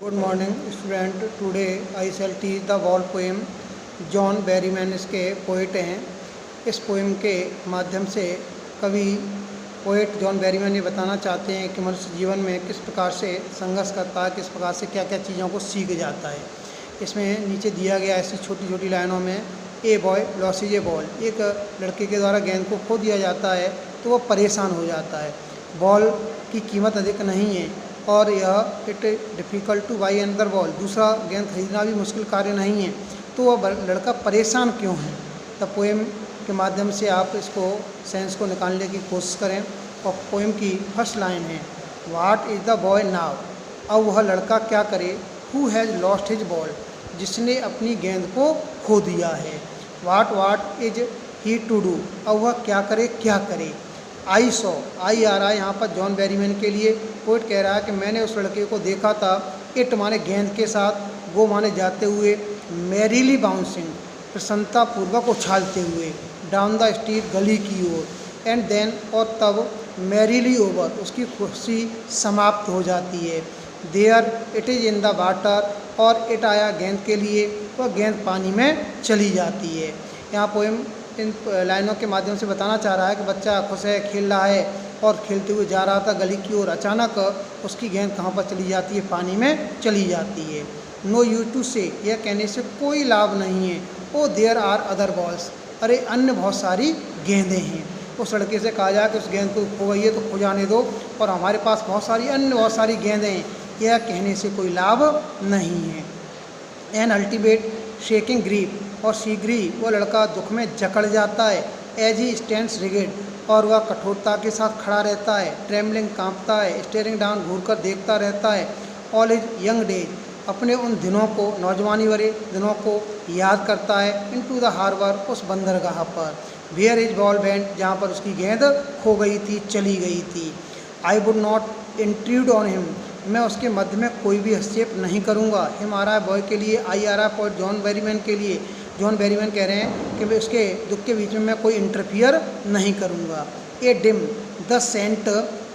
Good morning student, today I shall teach the wall poem. John Berryman इसके poet हैं। इस poem के माध्यम से कवि पोइट जॉन बैरीमैन ये बताना चाहते हैं कि मनुष्य जीवन में किस प्रकार से संघर्ष करता है, किस प्रकार से क्या क्या चीज़ों को सीख जाता है। इसमें नीचे दिया गया ऐसी छोटी छोटी लाइनों में a boy losses A ball, एक लड़के के द्वारा गेंद को खो दिया जाता है तो वह परेशान हो जाता है। बॉल की कीमत अधिक नहीं है और यह it difficult two by another ball, दूसरा गेंद खरीदना भी मुश्किल कार्य नहीं है, तो वह लड़का परेशान क्यों है। द पोएम के माध्यम से आप इसको सेंस को निकालने की कोशिश करें। और पोएम की फर्स्ट लाइन है what is the boy now, अब वह लड़का क्या करे। Who has lost his ball, जिसने अपनी गेंद को खो दिया है। What is he to do, अब वह क्या करे क्या करे। आई सॉ, आई आ रहा है यहाँ पर जॉन बैरीमैन के लिए। पोइट कह रहा है कि मैंने उस लड़के को देखा था, इट माने गेंद के साथ, वो माने जाते हुए, मैरीली बाउंसिंग प्रसन्नतापूर्वक उछालते हुए, डाउन द स्ट्रीट गली की ओर, एंड देन और तब, मैरीली ओवर उसकी खुशी समाप्त हो जाती है। There it is in the water, और इट आया गेंद के लिए, वह गेंद पानी में चली जाती है। यहाँ पोएम इन लाइनों के माध्यम से बताना चाह रहा है कि बच्चा खुश है, खेल रहा है और खेलते हुए जा रहा था गली की ओर, अचानक उसकी गेंद कहाँ पर चली जाती है, पानी में चली जाती है। नो यूज टू से, यह कहने से कोई लाभ नहीं है। Oh there are other balls, अरे अन्य बहुत सारी गेंदें हैं। उस लड़के से कहा जाए कि उस गेंद को खो गई है तो खो जाने दो, और हमारे पास बहुत सारी गेंदें हैं, यह कहने से कोई लाभ नहीं है। एन अल्टीमेट शेकिंग ग्रीफ, और शीघ्र ही वो लड़का दुख में जकड़ जाता है। एज ही स्टैंड्स रिगिड, और वह कठोरता के साथ खड़ा रहता है। ट्रेमलिंग कांपता है। स्टेयरिंग डाउन, घूरकर देखता रहता है। ऑल हिज यंग डेज, अपने उन दिनों को, नौजवानी वाले दिनों को याद करता है। इनटू द हार्बर, उस बंदरगाह पर। वेयर इज बॉल बैंड, जहाँ पर उसकी गेंद खो गई थी, चली गई थी। I would not intrude on him, मैं उसके मध्य में कोई भी हस्तक्षेप नहीं करूँगा। हिम आ रहा है बॉय के लिए, आई आ रहा है पोइट जॉन बैरीमैन के लिए। जॉन बैरीमैन कह रहे हैं कि मैं उसके दुख के बीच में मैं कोई इंटरफियर नहीं करूँगा। A dim the cent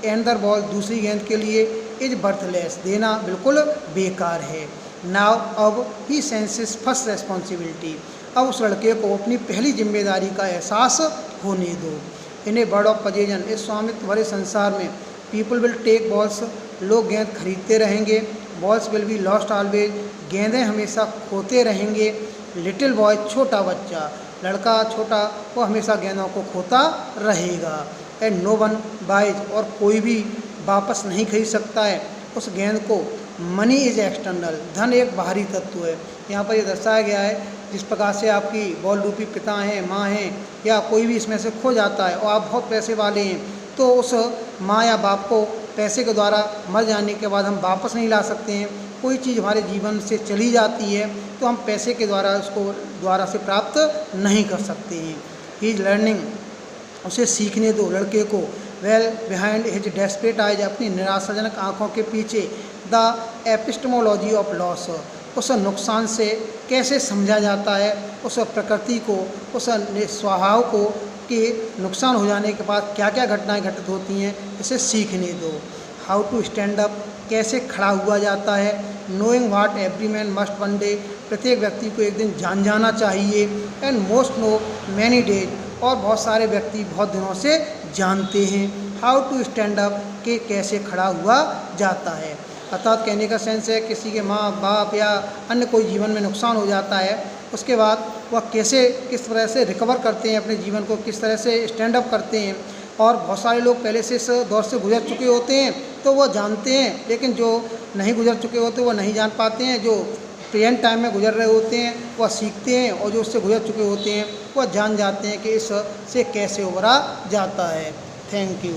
and the ball, दूसरी गेंद के लिए, इज बर्थलेस, देना बिल्कुल बेकार है। नाउ, अब ही सेंसेस फर्स्ट रेस्पॉन्सिबिलिटी, अब उस लड़के को अपनी पहली जिम्मेदारी का एहसास होने दो। इन ए वर्ल्ड ऑफ पोजेशन, इस स्वामित्व भरे संसार में, पीपल विल टेक बॉल्स, लोग गेंद खरीदते रहेंगे। Balls will be lost always, गेंदें हमेशा खोते रहेंगे। लिटिल बॉय, छोटा बच्चा, लड़का छोटा, वो हमेशा गेंदों को खोता रहेगा। एंड नो वन बाइज, और कोई भी वापस नहीं खरीद सकता है उस गेंद को। मनी इज एक्सटर्नल, धन एक बाहरी तत्व है। यहाँ पर ये दर्शाया गया है जिस प्रकार से आपकी बॉल रूपी पिता हैं, माँ हैं, या कोई भी इसमें से खो जाता है और आप बहुत पैसे वाले हैं, तो उस माँ या बाप को पैसे के द्वारा मर जाने के बाद हम वापस नहीं ला सकते हैं। कोई चीज़ हमारे जीवन से चली जाती है तो हम पैसे के द्वारा उसको द्वारा से प्राप्त नहीं कर सकते हैं। ही इज़ लर्निंग, उसे सीखने दो लड़के को। Well behind his desperate eyes, अपनी निराशाजनक आँखों के पीछे। द एपिस्टेमोलॉजी ऑफ लॉस, उस नुकसान से कैसे समझा जाता है, उस प्रकृति को, उस स्वभाव को कि नुकसान हो जाने के बाद क्या क्या घटनाएं घटित होती हैं, इसे सीखने दो। हाउ टू स्टैंड अप, कैसे खड़ा हुआ जाता है। Knowing what every man must one day, प्रत्येक व्यक्ति को एक दिन जान जाना चाहिए। And most know many days, और बहुत सारे व्यक्ति बहुत दिनों से जानते हैं। हाउ टू स्टैंड अप, के कैसे खड़ा हुआ जाता है। अर्थात कहने का सेंस है किसी के माँ बाप या अन्य कोई जीवन में नुकसान हो जाता है, उसके बाद वह किस तरह से रिकवर करते हैं अपने जीवन को, किस तरह से स्टैंड अप करते हैं। और बहुत सारे लोग पहले से इस दौर से गुजर चुके होते हैं तो वो जानते हैं, लेकिन जो नहीं गुजर चुके होते वो नहीं जान पाते हैं। जो प्रेजेंट टाइम में गुजर रहे होते हैं वह सीखते हैं, और जो उससे गुजर चुके होते हैं वह जान जाते हैं कि इससे कैसे उभरा जाता है। Thank you.